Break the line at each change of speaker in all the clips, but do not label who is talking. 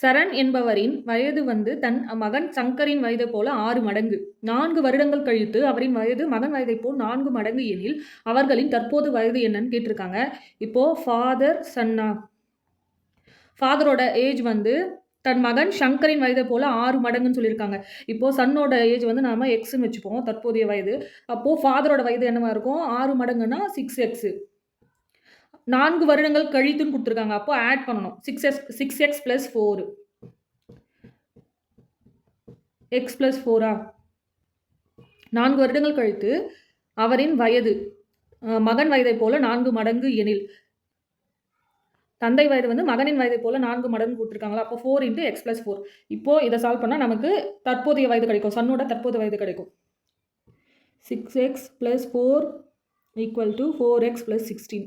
சரண் என்பவரின் வயது வந்து தன் மகன் சங்கரின் வயதை போல 6 மடங்கு. 4 வருடங்கள் கழித்து அவரின் வயது மகன் வயதை போல் 4 மடங்கு எனில் அவர்களின் தற்போது வயது என்னன்னு கேட்டிருக்காங்க. இப்போ ஃபாதரோட ஏஜ் வந்து தன் மகன் சங்கரின் வயதை போல 6 மடங்குன்னு சொல்லியிருக்காங்க. இப்போ சன்னோட ஏஜ் வந்து நாம எக்ஸ்ன்னு வச்சுப்போம், தற்போதைய வயது. அப்போ ஃபாதரோட வயது என்னவா இருக்கும்? 6 மடங்குன்னா 6x. 4 வருடங்கள் கழித்துன்னு கொடுத்துருக்காங்க. அப்போ ஆட் பண்ணணும். 6x plus 4. x plus 4 4 வருடங்கள் கழித்து அவரின் வயது மகன் வயதை போல 4 மடங்கு எனில் தந்தை வயது வந்து மகனின் வயதை போல 4 மடங்கு கொடுத்துருக்காங்களா? அப்போ 4 into x plus 4. இப்போ இதை சால்வ் பண்ணால் நமக்கு தற்போதைய வயது கிடைக்கும். சன்னோட தற்போதைய வயது கிடைக்கும். 6x plus 4 equal to 4x plus 16.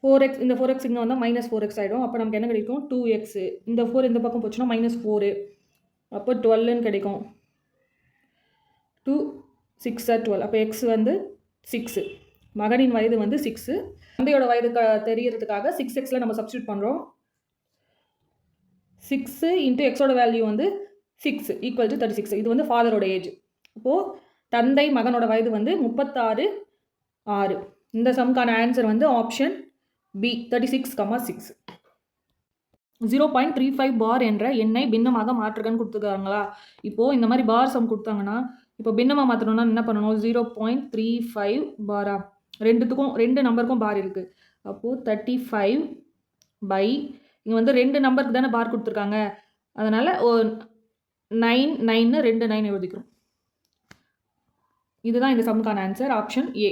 4x இந்த 4x இங்கே வந்தால் -4x ஆகிடும். அப்போ நமக்கு என்ன கிடைக்கும்? 2x. இந்த 4 இந்த பக்கம் போச்சுன்னா -4. அப்போ 12ன்னு கிடைக்கும். 2 6 12. அப்போ x வந்து 6. மகனின் வயது வந்து 6. தந்தையோட வயது தெரியறதுக்காக 6xல நம்ம சப்ஸ்டியூட் பண்ணுறோம். 6 இன்ட்டு எக்ஸோட வேல்யூ வந்து 6 ஈக்குவல் டு 36. இது வந்து ஃபாதரோட ஏஜ். அப்போது தந்தை மகனோட வயது வந்து 36 6. இந்த சம்க்கான ஆன்சர் வந்து ஆப்ஷன் பி 36,6. 0.35 பார் என்ற எண்ணை பின்னமாக மாற்றுகன்னு கொடுத்துருக்காங்களா? இப்போது இந்த மாதிரி பார் சம் கொடுத்தாங்கன்னா இப்போ பின்னமாக மாற்றணும்னா என்ன பண்ணணும்? 0.35 பாரா? ரெண்டு நம்பருக்கும் பார் இருக்குது. அப்போது 35 பை இங்கே வந்து 2 நம்பருக்கு தானே பார் கொடுத்துருக்காங்க. அதனால் 9 2 9 எழுதிக்கிறோம். இதுதான் இந்த சம்முக்கான ஆன்சர் ஆப்ஷன் ஏ.